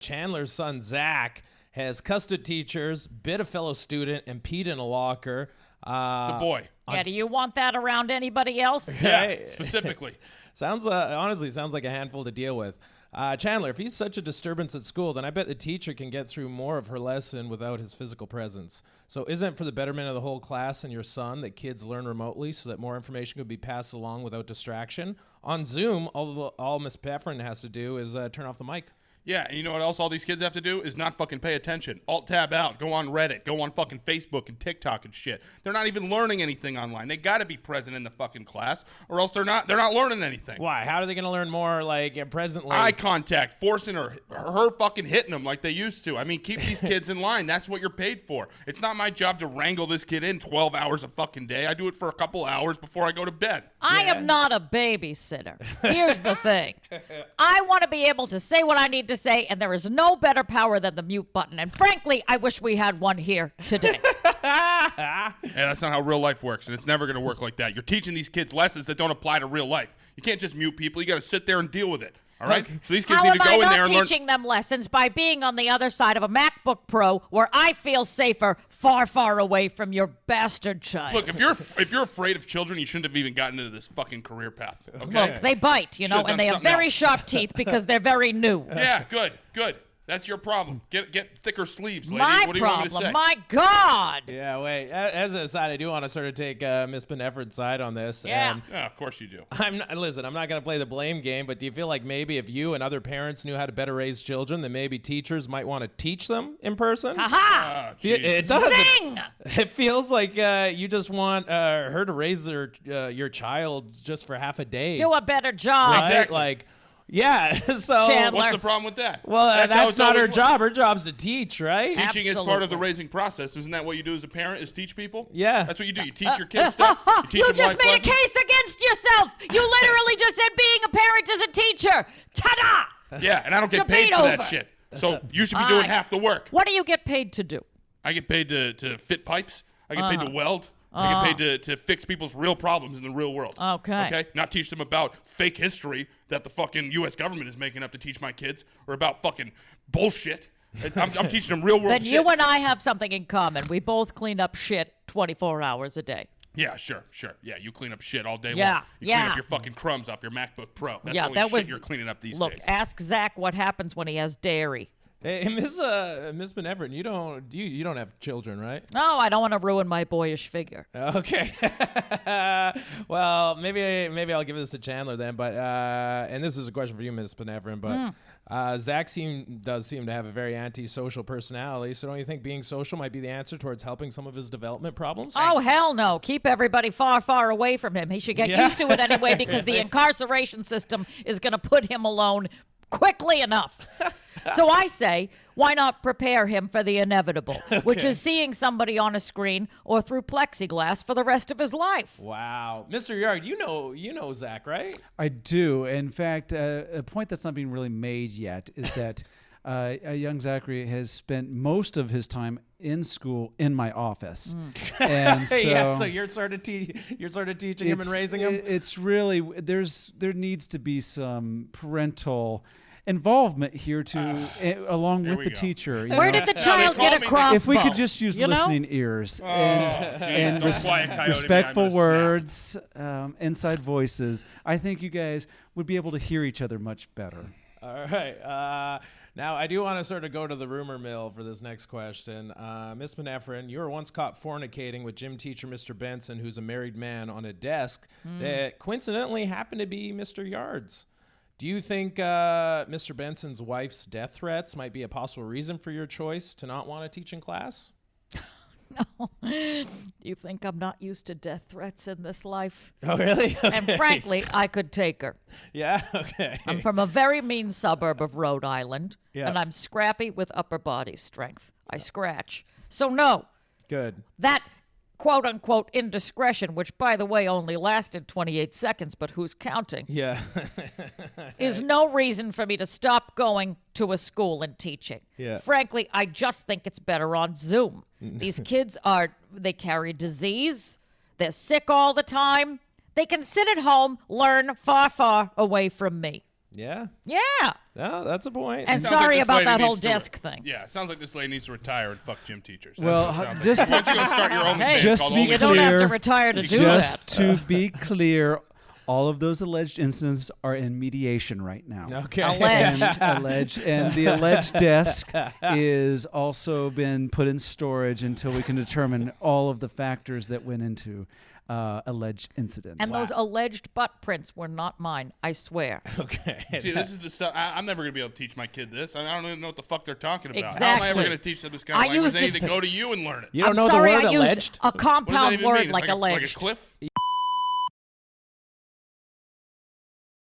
Chandler's son, Zach, has cussed at teachers, bit a fellow student, and peed in a locker. It's a boy. Yeah, do you want that around anybody else? Yeah, specifically. Honestly, sounds like a handful to deal with. Chandler, if he's such a disturbance at school, then I bet the teacher can get through more of her lesson without his physical presence. So isn't it for the betterment of the whole class and your son that kids learn remotely so that more information could be passed along without distraction? On Zoom, all Miss Pefferin has to do is turn off the mic. Yeah, and you know what else all these kids have to do is not fucking pay attention. Alt-tab out. Go on Reddit. Go on fucking Facebook and TikTok and shit. They're not even learning anything online. They got to be present in the fucking class, or else they're not learning anything. Why? How are they going to learn more, presently? Eye contact, forcing her fucking hitting them like they used to. I mean, keep these kids in line. That's what you're paid for. It's not my job to wrangle this kid in 12 hours a fucking day. I do it for a couple hours before I go to bed. I am not a babysitter. Here's the thing. I want to be able to say what I need to say, and there is no better power than the mute button. And frankly, I wish we had one here today. Yeah, that's not how real life works, and it's never going to work like that. You're teaching these kids lessons that don't apply to real life. You can't just mute people. You got to sit there and deal with it. All right? So these kids need to go in there and learn. How am I not teaching them lessons by being on the other side of a MacBook Pro where I feel safer, far, far away from your bastard child? Look, if you're afraid of children, you shouldn't have even gotten into this fucking career path. Okay? Look, they bite, and they have very sharp teeth because they're very new. Yeah, good. That's your problem. Get thicker sleeves, lady. My what do you want me to say? My God. Yeah, wait. As an aside, I do want to sort of take Miss Beneford's side on this. Yeah. Yeah, of course you do. I'm not going to play the blame game, but do you feel like maybe if you and other parents knew how to better raise children, then maybe teachers might want to teach them in person? Ha-ha! It does. Zing! It feels like you just want her to raise your child just for half a day. Do a better job. Right? Exactly. Yeah, so Chandler. What's the problem with that? Well, that's not her always job. Her job's to teach, right? Teaching is part of the raising process. Isn't that what you do as a parent, is teach people? Yeah. That's what you do. You teach your kids stuff. You, You just made a case against yourself. You literally just said being a parent is a teacher. Ta-da! Yeah, and I don't get Debate paid for that over. shit. So you should be doing half the work. What do you get paid to do? I get paid to fit pipes. I get paid to weld. I get paid to fix people's real problems in the real world. Okay. Not teach them about fake history that the fucking U.S. government is making up to teach my kids, or about fucking bullshit. I'm teaching them real world Then shit. you and I have something in common. We both clean up shit 24 hours a day. Yeah, sure. Yeah, you clean up shit all day Yeah, long. You clean yeah. up your fucking crumbs off your MacBook Pro. That's Yeah, the only that shit was- you're cleaning up these Look, days. ask Zach what happens when he has dairy. Hey, Miss Benevert, you don't have children, right? No, I don't want to ruin my boyish figure. Okay. Well, maybe I'll give this to Chandler then. But and this is a question for you, Miss Benevert. But Zach does seem to have a very antisocial personality. So don't you think being social might be the answer towards helping some of his development problems? Oh, hell no. Keep everybody far, far away from him. He should get used to it anyway because the incarceration system is going to put him alone quickly enough. So I say, why not prepare him for the inevitable, which is seeing somebody on a screen or through plexiglass for the rest of his life. Wow, Mr. Yard, you know Zach, right? I do. In fact, a point that's not being really made yet is that young Zachary has spent most of his time in school in my office, and so yeah. So you're sort of teaching him and raising him. It's really there needs to be some parental involvement here along with the teacher. Where did the child get a crossbow? If we could just use listening ears and respectful words, inside voices, I think you guys would be able to hear each other much better. All right. Now, I do want to sort of go to the rumor mill for this next question. Miss Benefrin, you were once caught fornicating with gym teacher Mr. Benson, who's a married man, on a desk that coincidentally happened to be Mr. Yard's. Do you think Mr. Benson's wife's death threats might be a possible reason for your choice to not want to teach in class? No. Do you think I'm not used to death threats in this life? Oh, really? Okay. And frankly, I could take her. Yeah? Okay. I'm from a very mean suburb of Rhode Island, Yeah. and I'm scrappy with upper body strength. I scratch. So no, Good. that quote-unquote indiscretion, which, by the way, only lasted 28 seconds, but who's counting, Yeah. is no reason for me to stop going to a school and teaching. Yeah. Frankly, I just think it's better on Zoom. These kids they carry disease. They're sick all the time. They can sit at home, learn far, far away from me. Yeah? Yeah. Oh, that's a point. And Sounds like sorry this about lady that whole needs to desk thing. Yeah, it sounds like this lady needs to retire and fuck gym teachers. That's Well, what it sounds just- like. Why don't you go start your own Hey, thing just called to be You Only don't have to clear, retire to do Just that. to be clear, all of those alleged incidents are in mediation right now. Okay. Alleged. And the alleged desk is also been put in storage until we can determine all of the factors that went into alleged incidents. And those alleged butt prints were not mine, I swear. Okay. See, this is the stuff. I'm never going to be able to teach my kid this. I don't even know what the fuck they're talking about. How am Exactly. I ever going to teach them this kind I of language? used They need it to go to you and learn it. You don't I'm know sorry, the word I used alleged? a What does that compound even word mean? It's like like a alleged. cliff?